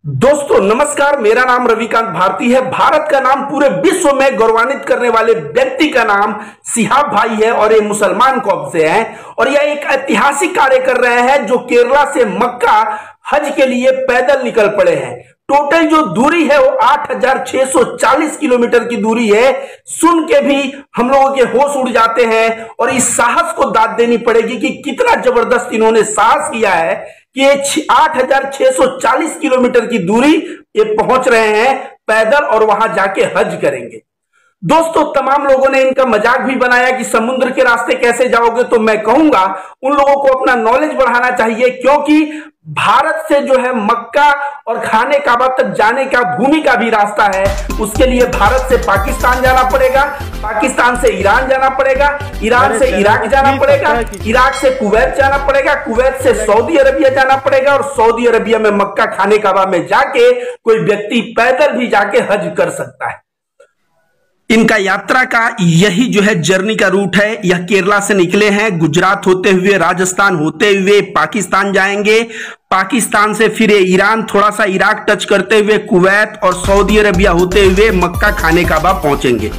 दोस्तों नमस्कार, मेरा नाम रविकांत भारती है। भारत का नाम पूरे विश्व में गौरवान्वित करने वाले व्यक्ति का नाम सिहाब भाई है और ये मुसलमान कौम से हैं और यह एक ऐतिहासिक कार्य कर रहे हैं जो केरला से मक्का हज के लिए पैदल निकल पड़े हैं। टोटल जो दूरी है वो 8,640 किलोमीटर की दूरी है। सुन के भी हम लोगों के होश उड़ जाते हैं और इस साहस को दाद देनी पड़ेगी कि कितना जबरदस्त इन्होंने साहस किया है कि ये 8,640 किलोमीटर की दूरी ये पहुंच रहे हैं पैदल और वहां जाके हज करेंगे। दोस्तों तमाम लोगों ने इनका मजाक भी बनाया कि समुद्र के रास्ते कैसे जाओगे, तो मैं कहूंगा उन लोगों को अपना नॉलेज बढ़ाना चाहिए, क्योंकि भारत से जो है मक्का और खाने काबा तक जाने का भूमि का भी रास्ता है। उसके लिए भारत से पाकिस्तान जाना पड़ेगा, पाकिस्तान से ईरान जाना पड़ेगा, ईरान से इराक जाना पड़ेगा, इराक से कुवैत जाना पड़ेगा, कुवैत से सऊदी अरबिया जाना पड़ेगा और सऊदी अरबिया में मक्का खाने काबा में जाके कोई व्यक्ति पैदल भी जाके हज कर सकता है। इनका यात्रा का यही जो है जर्नी का रूट है। यह केरला से निकले हैं, गुजरात होते हुए, राजस्थान होते हुए पाकिस्तान जाएंगे, पाकिस्तान से फिर ईरान, थोड़ा सा इराक टच करते हुए कुवैत और सऊदी अरबिया होते हुए मक्का खाने काबा पहुंचेंगे।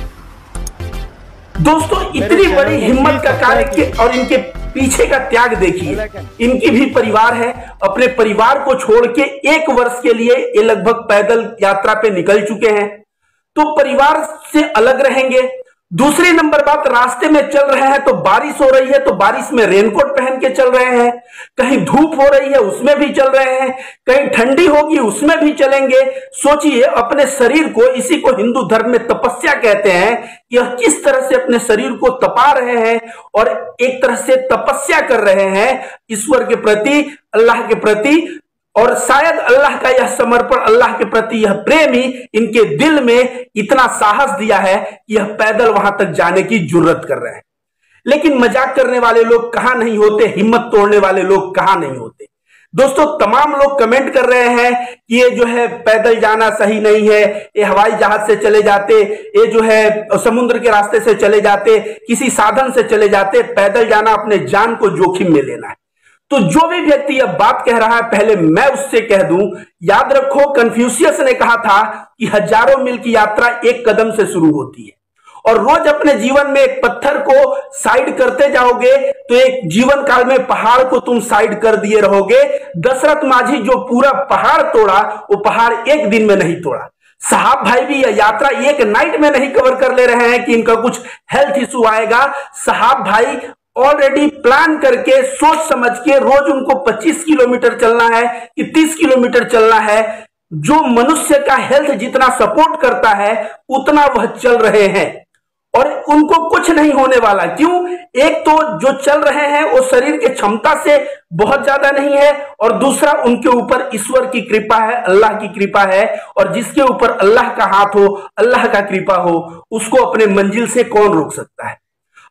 दोस्तों इतनी बड़ी हिम्मत का कार्य और इनके पीछे का त्याग देखिए। इनकी भी परिवार है, अपने परिवार को छोड़ के 1 वर्ष के लिए ये लगभग पैदल यात्रा पे निकल चुके हैं, तो परिवार से अलग रहेंगे। दूसरी नंबर बात, रास्ते में चल रहे हैं तो बारिश हो रही है, तो बारिश में रेनकोट पहन के चल रहे हैं, कहीं धूप हो रही है उसमें भी चल रहे हैं, कहीं ठंडी होगी उसमें भी चलेंगे। सोचिए अपने शरीर को, इसी को हिंदू धर्म में तपस्या कहते हैं, यह किस तरह से अपने शरीर को तपा रहे हैं और एक तरह से तपस्या कर रहे हैं ईश्वर के प्रति, अल्लाह के प्रति। और शायद अल्लाह का यह समर्पण, अल्लाह के प्रति यह प्रेम ही इनके दिल में इतना साहस दिया है कि यह पैदल वहां तक जाने की जुर्रत कर रहे हैं। लेकिन मजाक करने वाले लोग कहां नहीं होते, हिम्मत तोड़ने वाले लोग कहां नहीं होते। दोस्तों तमाम लोग कमेंट कर रहे हैं कि ये जो है पैदल जाना सही नहीं है, ये हवाई जहाज से चले जाते, ये जो है समुद्र के रास्ते से चले जाते, किसी साधन से चले जाते। पैदल जाना अपने जान को जोखिम में लेना है। तो जो भी व्यक्ति यह बात कह रहा है, पहले मैं उससे कह दूं, याद रखो कन्फ्यूशियस ने कहा था कि हजारों मील की यात्रा एक कदम से शुरू होती है और रोज अपने जीवन में एक पत्थर को साइड करते जाओगे तो एक जीवन काल में पहाड़ को तुम साइड कर दिए रहोगे। दशरथ माझी जो पूरा पहाड़ तोड़ा, वो पहाड़ एक दिन में नहीं तोड़ा। साहब भाई भी यह यात्रा एक नाइट में नहीं कवर कर ले रहे हैं कि इनका कुछ हेल्थ इशू आएगा। साहब भाई ऑलरेडी प्लान करके, सोच समझ के, रोज उनको 25 किलोमीटर चलना है कि 30 किलोमीटर चलना है। जो मनुष्य का हेल्थ जितना सपोर्ट करता है उतना वह चल रहे हैं और उनको कुछ नहीं होने वाला। क्यों? एक तो जो चल रहे हैं वो शरीर की क्षमता से बहुत ज्यादा नहीं है और दूसरा उनके ऊपर ईश्वर की कृपा है, अल्लाह की कृपा है। और जिसके ऊपर अल्लाह का हाथ हो, अल्लाह का कृपा हो, उसको अपने मंजिल से कौन रोक सकता है।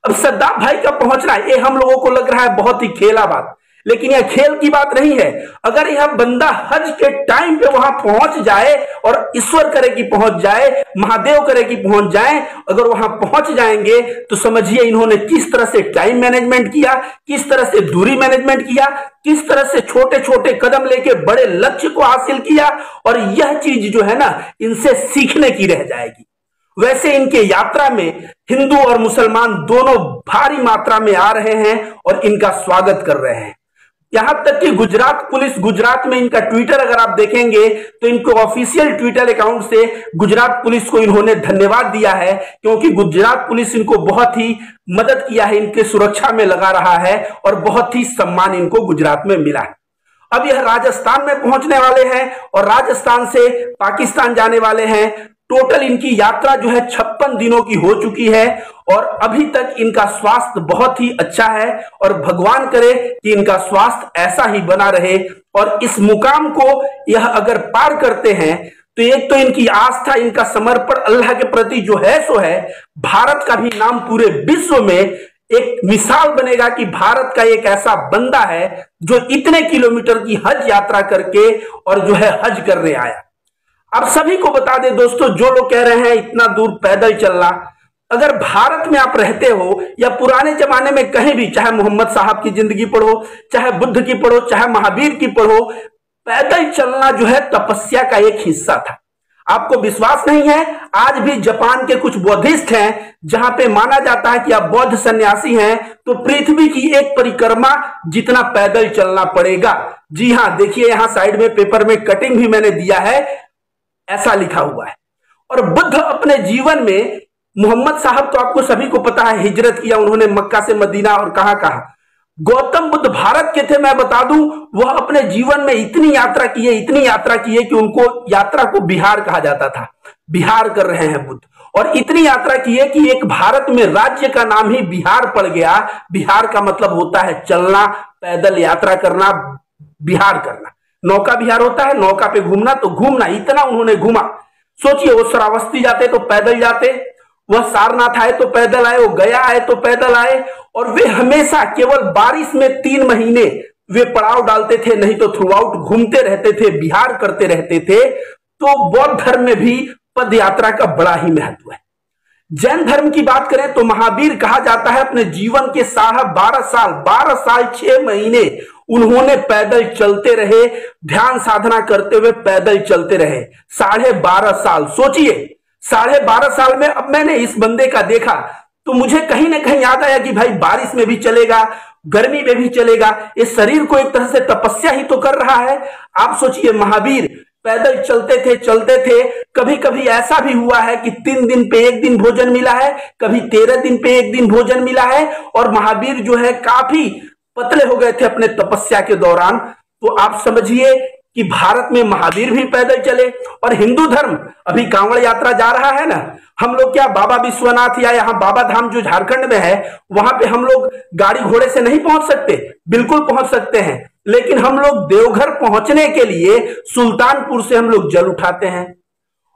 अब सद्दाम भाई का पहुंचना ये हम लोगों को लग रहा है बहुत ही खेला बात, लेकिन यह खेल की बात नहीं है। अगर यह बंदा हज के टाइम पे वहां पहुंच जाए और ईश्वर करे कि पहुंच जाए, महादेव करे कि पहुंच जाए, अगर वहां पहुंच जाएंगे तो समझिए इन्होंने किस तरह से टाइम मैनेजमेंट किया, किस तरह से दूरी मैनेजमेंट किया, किस तरह से छोटे छोटे कदम लेके बड़े लक्ष्य को हासिल किया। और यह चीज जो है ना, इनसे सीखने की रह जाएगी। वैसे इनके यात्रा में हिंदू और मुसलमान दोनों भारी मात्रा में आ रहे हैं और इनका स्वागत कर रहे हैं। यहां तक कि गुजरात पुलिस, गुजरात में इनका ट्विटर अगर आप देखेंगे तो इनको ऑफिशियल ट्विटर अकाउंट से गुजरात पुलिस को इन्होंने धन्यवाद दिया है, क्योंकि गुजरात पुलिस इनको बहुत ही मदद किया है, इनके सुरक्षा में लगा रहा है और बहुत ही सम्मान इनको गुजरात में मिला है। अब यह राजस्थान में पहुंचने वाले हैं और राजस्थान से पाकिस्तान जाने वाले हैं। टोटल इनकी यात्रा जो है 56 दिनों की हो चुकी है और अभी तक इनका स्वास्थ्य बहुत ही अच्छा है और भगवान करे कि इनका स्वास्थ्य ऐसा ही बना रहे। और इस मुकाम को यह अगर पार करते हैं तो एक तो इनकी आस्था, इनका समर्पण अल्लाह के प्रति जो है सो है, भारत का भी नाम पूरे विश्व में एक मिसाल बनेगा कि भारत का एक ऐसा बंदा है जो इतने किलोमीटर की हज यात्रा करके और जो है हज करने आया। आप सभी को बता दें दोस्तों, जो लोग कह रहे हैं इतना दूर पैदल चलना, अगर भारत में आप रहते हो या पुराने जमाने में कहीं भी, चाहे मोहम्मद साहब की जिंदगी पढ़ो, चाहे बुद्ध की पढ़ो, चाहे महावीर की पढ़ो, पैदल चलना जो है तपस्या का एक हिस्सा था। आपको विश्वास नहीं है, आज भी जापान के कुछ बौद्धिस्ट हैं जहां पे माना जाता है कि आप बौद्ध सन्यासी हैं तो पृथ्वी की एक परिक्रमा जितना पैदल चलना पड़ेगा। जी हां, देखिए यहां साइड में पेपर में कटिंग भी मैंने दिया है, ऐसा लिखा हुआ है। और बुद्ध अपने जीवन में, मोहम्मद साहब तो आपको सभी को पता है हिजरत किया उन्होंने मक्का से मदीना और कहां कहां। गौतम बुद्ध भारत के थे, मैं बता दूं, वह अपने जीवन में इतनी यात्रा किए कि उनको यात्रा को बिहार कहा जाता था। बिहार कर रहे हैं बुद्ध, और इतनी यात्रा किए कि एक भारत में राज्य का नाम ही बिहार पड़ गया। बिहार का मतलब होता है चलना, पैदल यात्रा करना, बिहार करना। नौका बिहार होता है, नौका पे घूमना, तो घूमना, इतना उन्होंने घूमा। सोचिए, वो श्रावस्ती जाते तो पैदल जाते, वह सारनाथ आए तो पैदल आए, वो गया आए तो पैदल आए, और वे हमेशा केवल बारिश में 3 महीने वे पड़ाव डालते थे, नहीं तो थ्रू आउट घूमते रहते थे, बिहार करते रहते थे। तो बौद्ध धर्म में भी पद यात्रा का बड़ा ही महत्व है। जैन धर्म की बात करें तो महावीर कहा जाता है अपने जीवन के 12 साल 6 महीने उन्होंने पैदल चलते रहे, ध्यान साधना करते हुए पैदल चलते रहे। 12.5 साल, सोचिए 12.5 साल में। अब मैंने इस बंदे का देखा तो मुझे कहीं ना कहीं याद आया कि भाई बारिश में भी चलेगा, गर्मी में भी चलेगा, इस शरीर को एक तरह से तपस्या ही तो कर रहा है। आप सोचिए, महावीर पैदल चलते थे। कभी कभी ऐसा भी हुआ है कि 3 दिन पे 1 दिन भोजन मिला है, कभी 13 दिन पे 1 दिन भोजन मिला है, और महावीर जो है काफी पतले हो गए थे अपने तपस्या के दौरान। तो आप समझिए कि भारत में महावीर भी पैदल चले। और हिंदू धर्म, अभी कांवड़ यात्रा जा रहा है ना, हम लोग क्या बाबा विश्वनाथ या यहाँ बाबा धाम जो झारखंड में है, वहां पे हम लोग गाड़ी घोड़े से नहीं पहुंच सकते, बिल्कुल पहुंच सकते हैं, लेकिन हम लोग देवघर पहुंचने के लिए सुल्तानपुर से हम लोग जल उठाते हैं।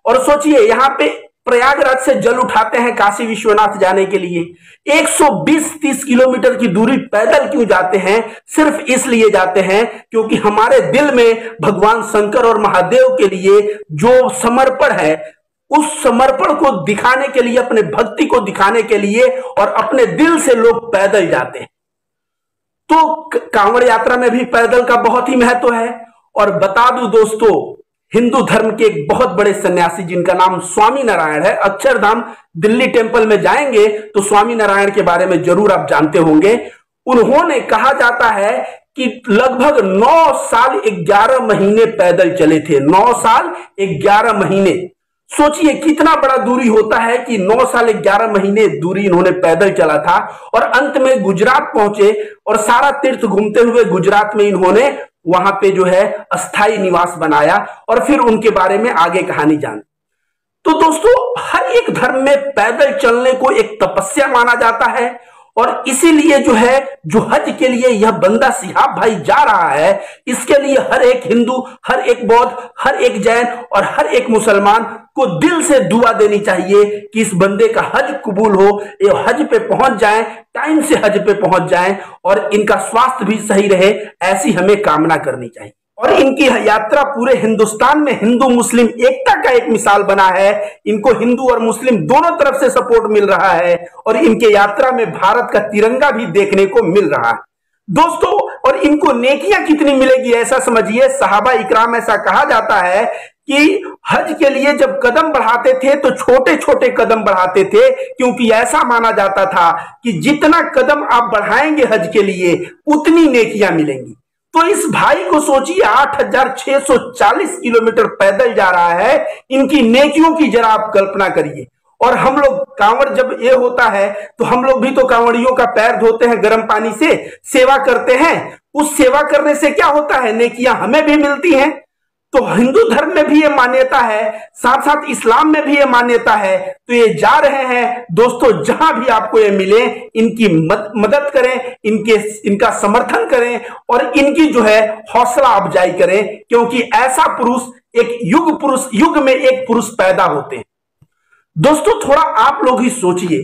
और सोचिए, यहाँ पे प्रयागराज से जल उठाते हैं काशी विश्वनाथ जाने के लिए। 120-30 किलोमीटर की दूरी पैदल क्यों जाते हैं? सिर्फ इसलिए जाते हैं क्योंकि हमारे दिल में भगवान शंकर और महादेव के लिए जो समर्पण है, उस समर्पण को दिखाने के लिए, अपने भक्ति को दिखाने के लिए, और अपने दिल से लोग पैदल जाते हैं। तो कांवड़ यात्रा में भी पैदल का बहुत ही महत्व है। और बता दूं दोस्तों, हिंदू धर्म के एक बहुत बड़े सन्यासी जिनका नाम स्वामी नारायण है, अक्षरधाम दिल्ली टेम्पल में जाएंगे तो स्वामी नारायण के बारे में जरूर आप जानते होंगे। उन्होंने, कहा जाता है कि लगभग 9 साल 11 महीने पैदल चले थे। 9 साल 11 महीने, सोचिए कितना बड़ा दूरी होता है कि 9 साल 11 महीने दूरी इन्होंने पैदल चला था। और अंत में गुजरात पहुंचे, और सारा तीर्थ घूमते हुए गुजरात में इन्होंने वहां पे जो है अस्थाई निवास बनाया, और फिर उनके बारे में आगे कहानी जान। तो दोस्तों, हर एक धर्म में पैदल चलने को एक तपस्या माना जाता है, और इसीलिए जो है, जो हज के लिए यह बंदा सिहाब भाई जा रहा है, इसके लिए हर एक हिंदू, हर एक बौद्ध, हर एक जैन और हर एक मुसलमान को दिल से दुआ देनी चाहिए कि इस बंदे का हज कबूल हो, ये हज पे पहुंच जाएं, टाइम से हज पे पहुंच जाएं, और इनका स्वास्थ्य भी सही रहे, ऐसी हमें कामना करनी चाहिए। और इनकी यात्रा पूरे हिंदुस्तान में हिंदू मुस्लिम एकता का एक मिसाल बना है। इनको हिंदू और मुस्लिम दोनों तरफ से सपोर्ट मिल रहा है, और इनके यात्रा में भारत का तिरंगा भी देखने को मिल रहा है दोस्तों। और इनको नेकियां कितनी मिलेगी ऐसा समझिए, सहाबा इकराम, ऐसा कहा जाता है कि हज के लिए जब कदम बढ़ाते थे तो छोटे छोटे कदम बढ़ाते थे, क्योंकि ऐसा माना जाता था कि जितना कदम आप बढ़ाएंगे हज के लिए उतनी नेकियां मिलेंगी। तो इस भाई को सोचिए, 8640 किलोमीटर पैदल जा रहा है, इनकी नेकियों की जरा आप कल्पना करिए। और हम लोग कांवड़ जब ये होता है तो हम लोग भी तो कांवड़ियों का पैर धोते हैं गर्म पानी से, सेवा करते हैं। उस सेवा करने से क्या होता है? नेकियां हमें भी मिलती हैं। तो हिंदू धर्म में भी ये मान्यता है, साथ साथ इस्लाम में भी ये मान्यता है। तो ये जा रहे हैं दोस्तों, जहां भी आपको ये मिले इनकी मदद करें, इनका समर्थन करें, और इनकी जो है हौसला अफजाई करें, क्योंकि ऐसा पुरुष, एक युग में एक पुरुष पैदा होते हैं। दोस्तों, थोड़ा आप लोग ही सोचिए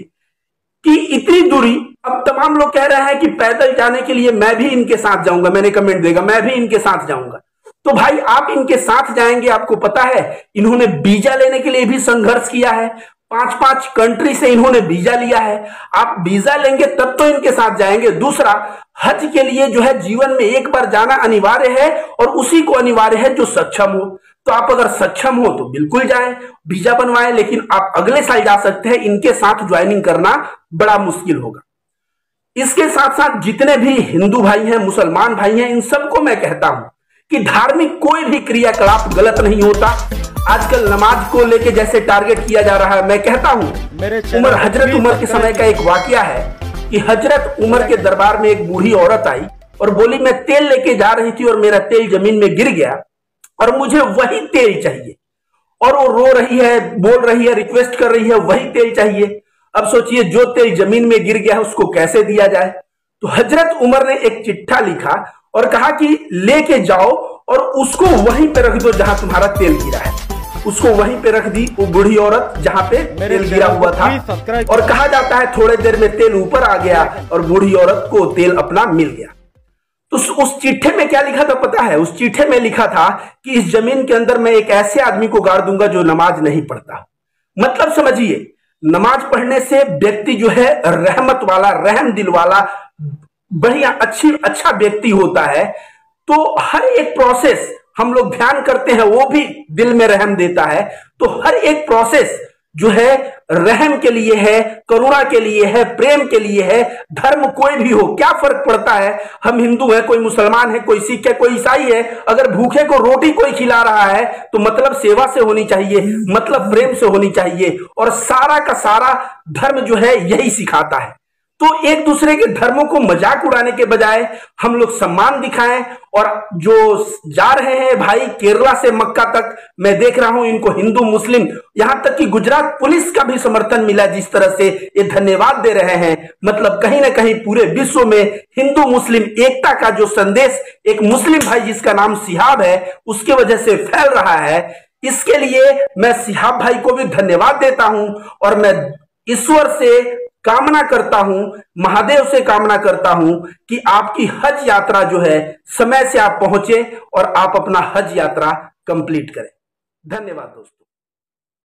कि इतनी दूरी, अब तमाम लोग कह रहे हैं कि पैदल जाने के लिए मैं भी इनके साथ जाऊंगा, मैंने कमेंट देगा मैं भी इनके साथ जाऊंगा। तो भाई आप इनके साथ जाएंगे, आपको पता है इन्होंने वीजा लेने के लिए भी संघर्ष किया है, 5-5 कंट्री से इन्होंने वीजा लिया है। आप वीजा लेंगे तब तो इनके साथ जाएंगे। दूसरा, हज के लिए जो है जीवन में एक बार जाना अनिवार्य है और उसी को अनिवार्य है जो सक्षम हो। तो आप अगर सक्षम हो तो बिल्कुल जाएं, वीजा बनवाएं, लेकिन आप अगले साल जा सकते हैं। इनके साथ ज्वाइनिंग करना बड़ा मुश्किल होगा। इसके साथ साथ जितने भी हिंदू भाई हैं, मुसलमान भाई हैं, इन सबको मैं कहता हूं कि धार्मिक कोई भी क्रियाकलाप गलत नहीं होता। आजकल नमाज को लेके जैसे टारगेट किया जा रहा है, मैं कहता हूं हजरत उमर के समय का एक वाकया है कि हजरत उमर के दरबार में एक बूढ़ी औरत आई और बोली, मैं तेल लेके जा रही थी और मेरा तेल जमीन में गिर गया और मुझे वही तेल चाहिए। और वो रो रही है, बोल रही है, रिक्वेस्ट कर रही है, वही तेल चाहिए। अब सोचिए, जो तेल जमीन में गिर गया है उसको कैसे दिया जाए। तो हजरत उमर ने एक चिट्ठा लिखा और कहा कि लेके जाओ और उसको वहीं पे रख दो जहां तुम्हारा तेल गिरा है। उसको वहीं पे रख दी वो बूढ़ी औरत जहां पे तेल गिरा हुआ था। और कहा जाता है थोड़े देर में तेल ऊपर आ गया और बूढ़ी औरत को तेल अपना मिल गया। तो उस चिट्ठे में क्या लिखा था पता है? उस चिट्ठे में लिखा था कि इस जमीन के अंदर मैं एक ऐसे आदमी को गाड़ दूंगा जो नमाज नहीं पढ़ता। मतलब समझिए, नमाज पढ़ने से व्यक्ति जो है रहमत वाला, रहम दिल वाला, बढ़िया अच्छा व्यक्ति होता है। तो हर एक प्रोसेस हम लोग ध्यान करते हैं, वो भी दिल में रहम देता है। तो हर एक प्रोसेस जो है रहम के लिए है, करुणा के लिए है, प्रेम के लिए है। धर्म कोई भी हो, क्या फर्क पड़ता है? हम हिंदू हैं, कोई मुसलमान है, कोई सिख है, कोई ईसाई है। अगर भूखे को रोटी कोई खिला रहा है तो मतलब सेवा से होनी चाहिए, मतलब प्रेम से होनी चाहिए। और सारा का सारा धर्म जो है यही सिखाता है। तो एक दूसरे के धर्मों को मजाक उड़ाने के बजाय हम लोग सम्मान दिखाएं। और जो जा रहे हैं भाई केरला से मक्का तक, मैं देख रहा हूं इनको हिंदू मुस्लिम, यहां तक कि गुजरात पुलिस का भी समर्थन मिला, जिस तरह से ये धन्यवाद दे रहे हैं। मतलब कहीं ना कहीं पूरे विश्व में हिंदू मुस्लिम एकता का जो संदेश एक मुस्लिम भाई जिसका नाम सिहाब है उसके वजह से फैल रहा है। इसके लिए मैं सिहाब भाई को भी धन्यवाद देता हूं और मैं ईश्वर से कामना करता हूं, महादेव से कामना करता हूं कि आपकी हज यात्रा जो है समय से आप पहुंचे और आप अपना हज यात्रा कंप्लीट करें। धन्यवाद दोस्तों।